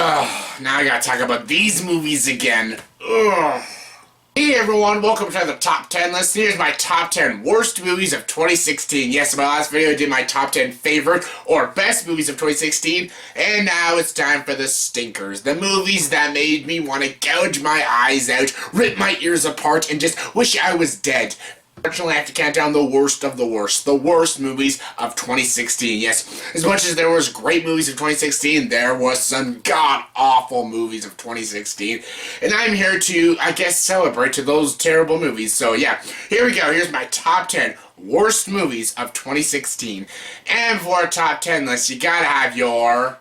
Ugh, now I gotta talk about these movies again. Ugh. Hey everyone, welcome to the top 10 list. Here's my top 10 worst movies of 2016. Yes, in my last video I did my top 10 favorite or best movies of 2016. And now it's time for the stinkers. The movies that made me want to gouge my eyes out, rip my ears apart, and just wish I was dead. Unfortunately, I have to count down the worst of the worst. The worst movies of 2016. Yes, as much as there was great movies of 2016, there was some god-awful movies of 2016. And I'm here to, I guess, celebrate to those terrible movies. So yeah, here we go. Here's my top 10 worst movies of 2016. And for our top 10 list, you gotta have your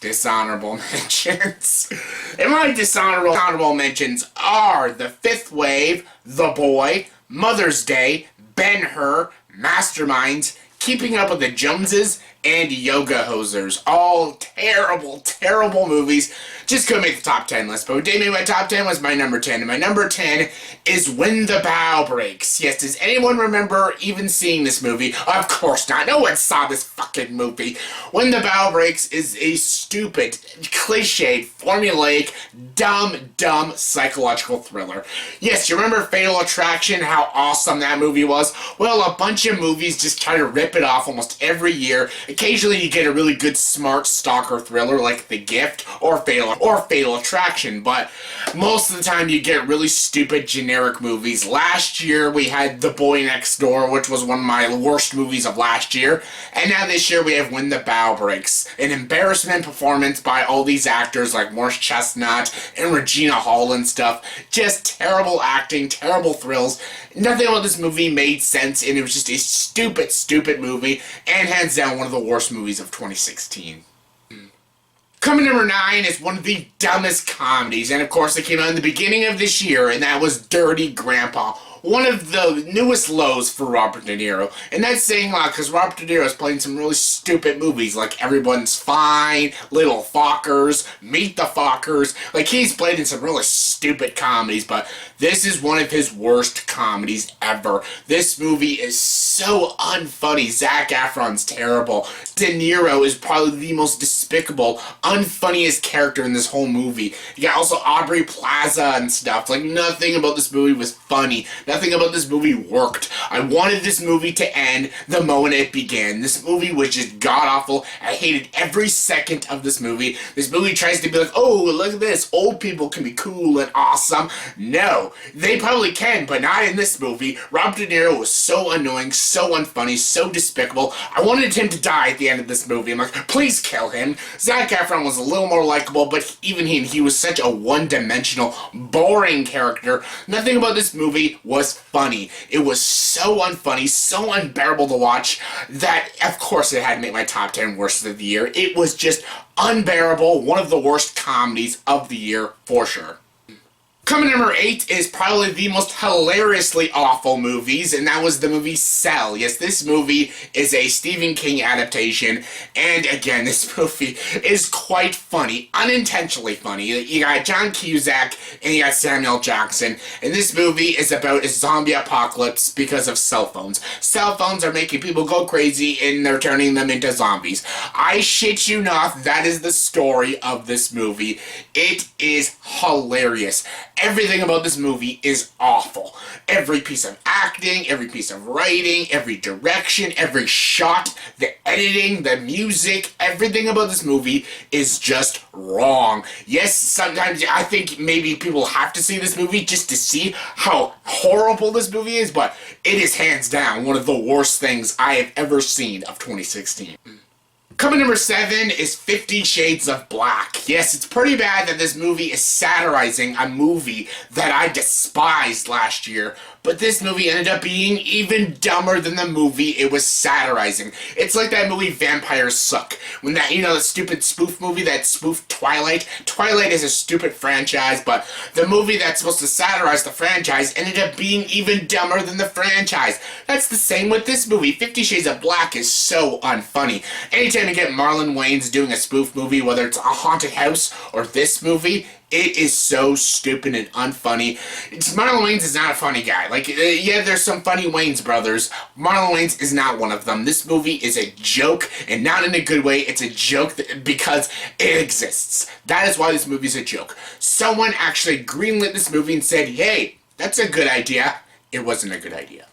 dishonorable mentions. And my dishonorable mentions are The Fifth Wave, The Boy, Mother's Day, Ben-Hur, Masterminds, Keeping Up with the Joneses, and Yoga Hosers. All terrible, terrible movies. Just couldn't make the top 10 list, but what did make my top 10 was my number 10. And my number 10 is When the Bough Breaks. Yes, does anyone remember even seeing this movie? Of course not. No one saw this fucking movie. When the Bough Breaks is a stupid, cliched, formulaic, dumb psychological thriller. Yes, you remember Fatal Attraction, how awesome that movie was? Well, a bunch of movies just try to rip it off almost every year. Occasionally you get a really good, smart stalker thriller like The Gift or Fatal Attraction, but most of the time you get really stupid, generic movies. Last year we had The Boy Next Door, which was one of my worst movies of last year, and now this year we have When the Bough Breaks, an embarrassment performance by all these actors like Morris Chestnut and Regina Hall and stuff. Just terrible acting, terrible thrills. Nothing about this movie made sense, and it was just a stupid movie, and hands down one of the worst movies of 2016. Coming number 9 is one of the dumbest comedies, and of course it came out in the beginning of this year, and that was Dirty Grandpa. One of the newest lows for Robert De Niro. And that's saying a lot, because Robert De Niro is playing some really stupid movies, like Everyone's Fine, Little Fockers, Meet the Fockers. Like, he's played in some really stupid comedies, but this is one of his worst comedies ever. This movie is so unfunny. Zac Efron's terrible. De Niro is probably the most despicable, unfunniest character in this whole movie. You got also Aubrey Plaza and stuff. Like, nothing about this movie was funny. Nothing about this movie worked. I wanted this movie to end the moment it began. This movie was just god-awful. I hated every second of this movie. This movie tries to be like, oh, look at this. Old people can be cool and awesome. No, they probably can, but not in this movie. Robert De Niro was so annoying, so unfunny, so despicable. I wanted him to die at the end of this movie. I'm like, please kill him. Zac Efron was a little more likable, but even he was such a one-dimensional, boring character. Nothing about this movie was funny. It was so unfunny, so unbearable to watch that, of course, it had to make my top 10 worst of the year. It was just unbearable, one of the worst comedies of the year, for sure. Coming number 8 is probably the most hilariously awful movies, and that was the movie Cell. Yes, this movie is a Stephen King adaptation, and again, this movie is quite funny, unintentionally funny. You got John Cusack, and you got Samuel Jackson, and this movie is about a zombie apocalypse because of cell phones. Cell phones are making people go crazy, and they're turning them into zombies. I shit you not, that is the story of this movie. It is hilarious. Everything about this movie is awful. Every piece of acting, every piece of writing, every direction, every shot, the editing, the music, everything about this movie is just wrong. Yes, sometimes I think maybe people have to see this movie just to see how horrible this movie is, but it is hands down one of the worst things I have ever seen of 2016. Coming number 7 is 50 Shades of Black. Yes, it's pretty bad that this movie is satirizing a movie that I despised last year, but this movie ended up being even dumber than the movie it was satirizing. It's like that movie Vampires Suck. When that, the stupid spoof movie that spoofed Twilight. Twilight is a stupid franchise, but the movie that's supposed to satirize the franchise ended up being even dumber than the franchise. That's the same with this movie. 50 Shades of Black is so unfunny. Anytime you get Marlon Wayans doing a spoof movie, whether it's A Haunted House or this movie, It is so stupid and unfunny. Marlon Wayans is not a funny guy. Like, yeah, there's some funny Wayans brothers. Marlon Wayans is not one of them. This movie is a joke, and not in a good way. It's a joke because it exists. That is why this movie is a joke. Someone actually greenlit this movie and said, hey, that's a good idea. It wasn't a good idea.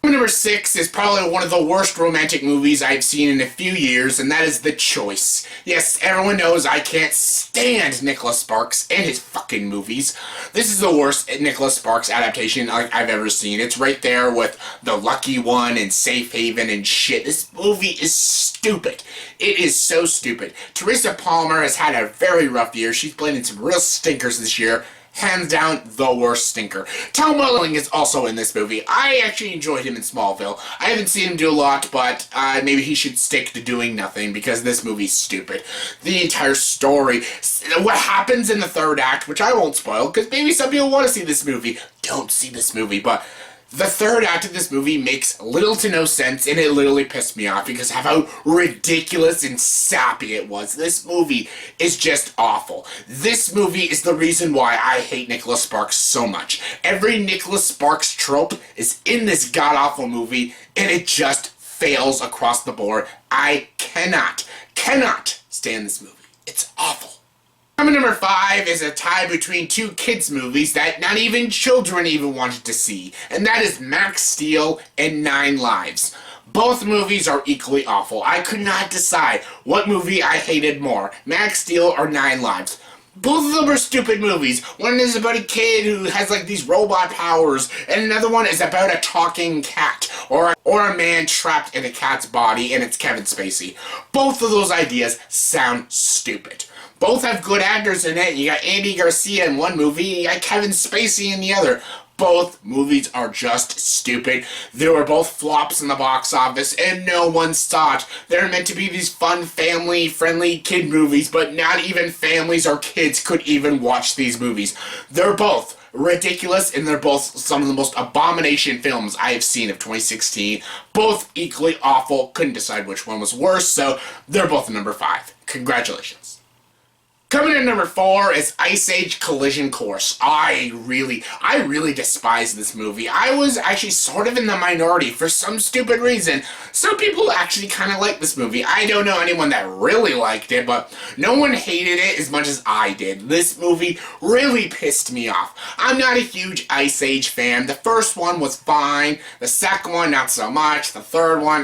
Number 6 is probably one of the worst romantic movies I've seen in a few years, and that is The Choice. Yes, everyone knows I can't stand Nicholas Sparks and his fucking movies. This is the worst Nicholas Sparks adaptation I've ever seen. It's right there with The Lucky One and Safe Haven and shit. This movie is stupid. It is so stupid. Teresa Palmer has had a very rough year. She's played in some real stinkers this year. Hands down, the worst stinker. Tom Welling is also in this movie. I actually enjoyed him in Smallville. I haven't seen him do a lot, but maybe he should stick to doing nothing because this movie's stupid. The entire story, what happens in the third act, which I won't spoil, because maybe some people want to see this movie. Don't see this movie, but the third act of this movie makes little to no sense, and it literally pissed me off because of how ridiculous and sappy it was. This movie is just awful. This movie is the reason why I hate Nicholas Sparks so much. Every Nicholas Sparks trope is in this god-awful movie, and it just fails across the board. I cannot stand this movie. It's awful. Number 5 is a tie between two kids' movies that not even children even wanted to see, and that is Max Steel and 9 Lives. Both movies are equally awful. I could not decide what movie I hated more, Max Steel or 9 Lives. Both of them are stupid movies. One is about a kid who has like these robot powers, and another one is about a talking cat, or a man trapped in a cat's body, and it's Kevin Spacey. Both of those ideas sound stupid. Both have good actors in it. You got Andy Garcia in one movie, you got Kevin Spacey in the other. Both movies are just stupid. They were both flops in the box office, and no one saw it. They're meant to be these fun, family-friendly kid movies, but not even families or kids could even watch these movies. They're both ridiculous, and they're both some of the most abomination films I have seen of 2016. Both equally awful. Couldn't decide which one was worse, so they're both number 5. Congratulations. Coming in number 4 is Ice Age Collision Course. I really despise this movie. I was actually sort of in the minority for some stupid reason. Some people actually kind of like this movie. I don't know anyone that really liked it, but no one hated it as much as I did. This movie really pissed me off. I'm not a huge Ice Age fan. The first one was fine. The second one, not so much. The third one,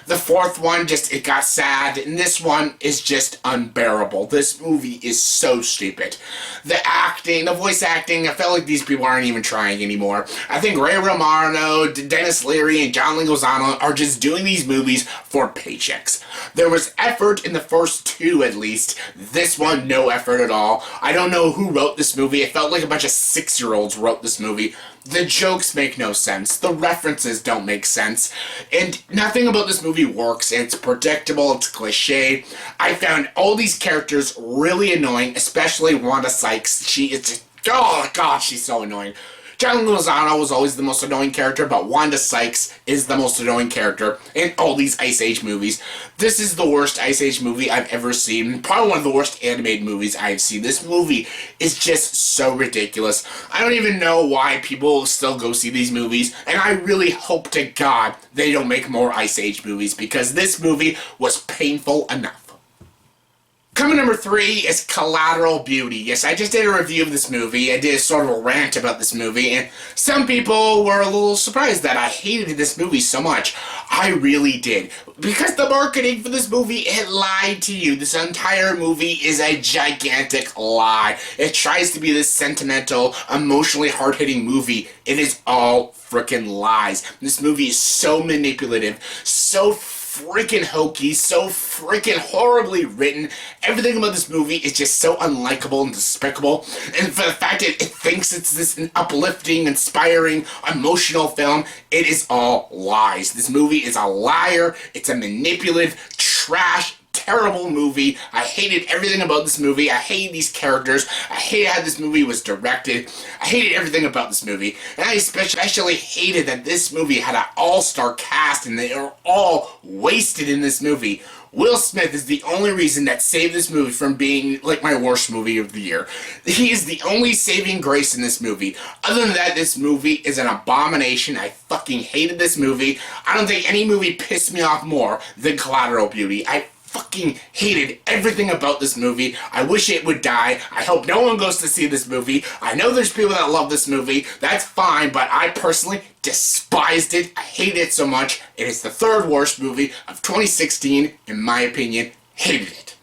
The fourth one, it got sad. And this one is just unbearable. This movie is so stupid. The acting, the voice acting, I felt like these people aren't even trying anymore. I think Ray Romano, Dennis Leary, and John Leguizamo are just doing these movies for paychecks. There was effort in the first 2 at least. This one, no effort at all. I don't know who wrote this movie. It felt like a bunch of 6-year-olds wrote this movie. The jokes make no sense. The references don't make sense. And nothing about this movie works. It's predictable. It's cliche. I found all these characters really annoying, especially Wanda Sykes. She is oh god, she's so annoying. John Leguizamo was always the most annoying character, but Wanda Sykes is the most annoying character in all these Ice Age movies. This is the worst Ice Age movie I've ever seen. Probably one of the worst animated movies I've seen. This movie is just so ridiculous. I don't even know why people still go see these movies, and I really hope to God they don't make more Ice Age movies, because this movie was painful enough. Coming number 3 is Collateral Beauty. Yes, I just did a review of this movie. I did sort of a rant about this movie, and some people were a little surprised that I hated this movie so much. I really did. Because the marketing for this movie, it lied to you. This entire movie is a gigantic lie. It tries to be this sentimental, emotionally hard-hitting movie. It is all frickin' lies. This movie is so manipulative, so freaking hokey, so freaking horribly written. Everything about this movie is just so unlikable and despicable. And for the fact that it thinks it's this uplifting, inspiring, emotional film, it is all lies. This movie is a liar. It's a manipulative, trash, terrible movie. I hated everything about this movie. I hated these characters. I hated how this movie was directed. I hated everything about this movie. And I especially hated that this movie had an all-star cast and they are all wasted in this movie. Will Smith is the only reason that saved this movie from being like my worst movie of the year. He is the only saving grace in this movie. Other than that, this movie is an abomination. I fucking hated this movie. I don't think any movie pissed me off more than Collateral Beauty. I fucking hated everything about this movie. I wish it would die. I hope no one goes to see this movie. I know there's people that love this movie. That's fine, but I personally despised it. I hate it so much. It is the third worst movie of 2016, in my opinion. Hated it.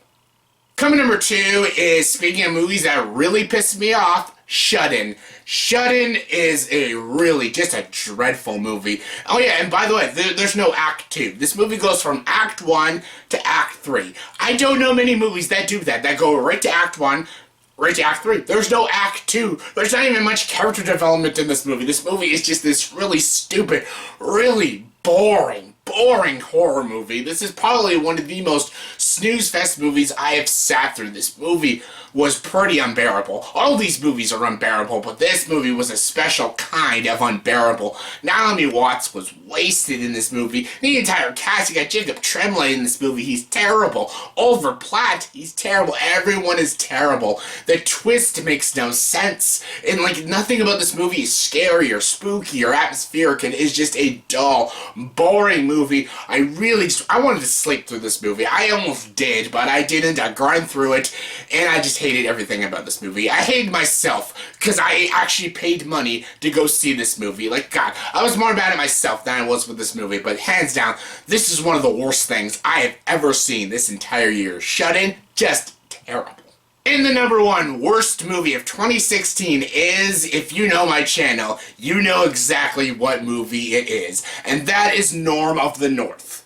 Coming number 2 is, speaking of movies that really pissed me off, Shut-In. Shut-In is just a dreadful movie. Oh yeah, and by the way, there's no Act 2. This movie goes from Act 1 to Act 3. I don't know many movies that do that go right to Act 1, right to Act 3. There's no Act 2. There's not even much character development in this movie. This movie is just this really stupid, really boring horror movie. This is probably one of the most snooze-fest movies I have sat through. This movie was pretty unbearable. All these movies are unbearable, but this movie was a special kind of unbearable. Naomi Watts was wasted in this movie. The entire cast, you got Jacob Tremblay in this movie, he's terrible. Oliver Platt, he's terrible. Everyone is terrible. The twist makes no sense. And like, nothing about this movie is scary or spooky or atmospheric. It is just a dull, boring movie. I wanted to sleep through this movie. I almost did, but I didn't. I grind through it, and I just hated everything about this movie. I hated myself, because I actually paid money to go see this movie. Like, God, I was more mad at myself than I was with this movie, but hands down, this is one of the worst things I have ever seen this entire year. Shut-In, just terrible. And the number 1 worst movie of 2016 is, if you know my channel, you know exactly what movie it is. And that is Norm of the North.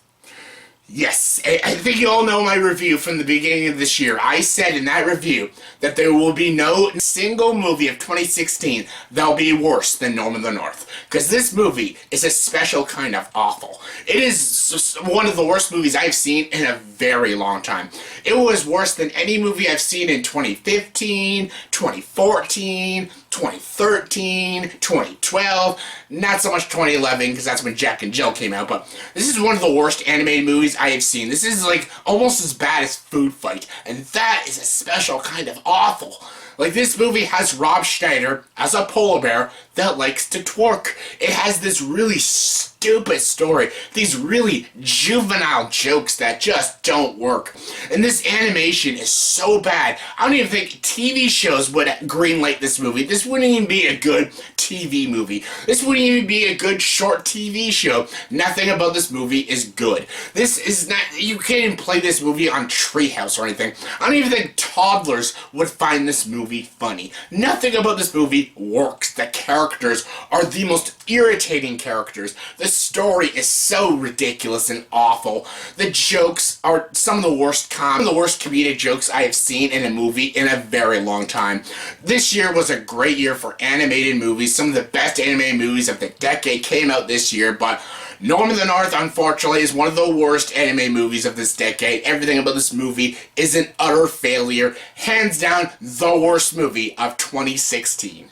Yes, I think you all know my review from the beginning of this year. I said in that review that there will be no single movie of 2016 that'll be worse than Norm of the North. Because this movie is a special kind of awful. It is one of the worst movies I've seen in a very long time. It was worse than any movie I've seen in 2015, 2014, 2013, 2012, not so much 2011 because that's when Jack and Jill came out, but this is one of the worst animated movies I have seen. This is like almost as bad as Food Fight, and that is a special kind of awful. Like, this movie has Rob Schneider as a polar bear that likes to twerk. It has this really stupid story, these really juvenile jokes that just don't work. And this animation is so bad, I don't even think TV shows would greenlight this movie. This wouldn't even be a good TV movie. This wouldn't even be a good short TV show. Nothing about this movie is good. This is not, you can't even play this movie on Treehouse or anything. I don't even think toddlers would find this movie funny. Nothing about this movie works. The characters are the most irritating characters. The story is so ridiculous and awful. The jokes are some of the worst comedic jokes I have seen in a movie in a very long time. This year was a great year for animated movies. Some of the best animated movies of the decade came out this year, but Norm of the North, unfortunately, is one of the worst anime movies of this decade. Everything about this movie is an utter failure. Hands down, the worst movie of 2016.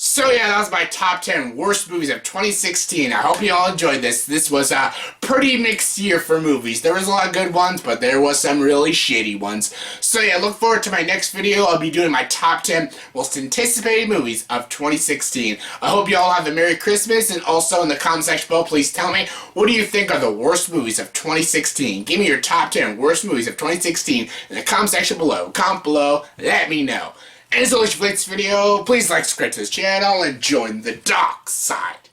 So yeah, that was my top 10 worst movies of 2016. I hope you all enjoyed this. This was a pretty mixed year for movies. There was a lot of good ones, but there was some really shitty ones. So yeah, look forward to my next video. I'll be doing my top 10 most anticipated movies of 2016. I hope you all have a Merry Christmas, and also in the comment section below, please tell me, what do you think are the worst movies of 2016? Give me your top 10 worst movies of 2016 in the comment section below. Comment below, let me know. And as always for this video, please like, subscribe to this channel, and join the dark side.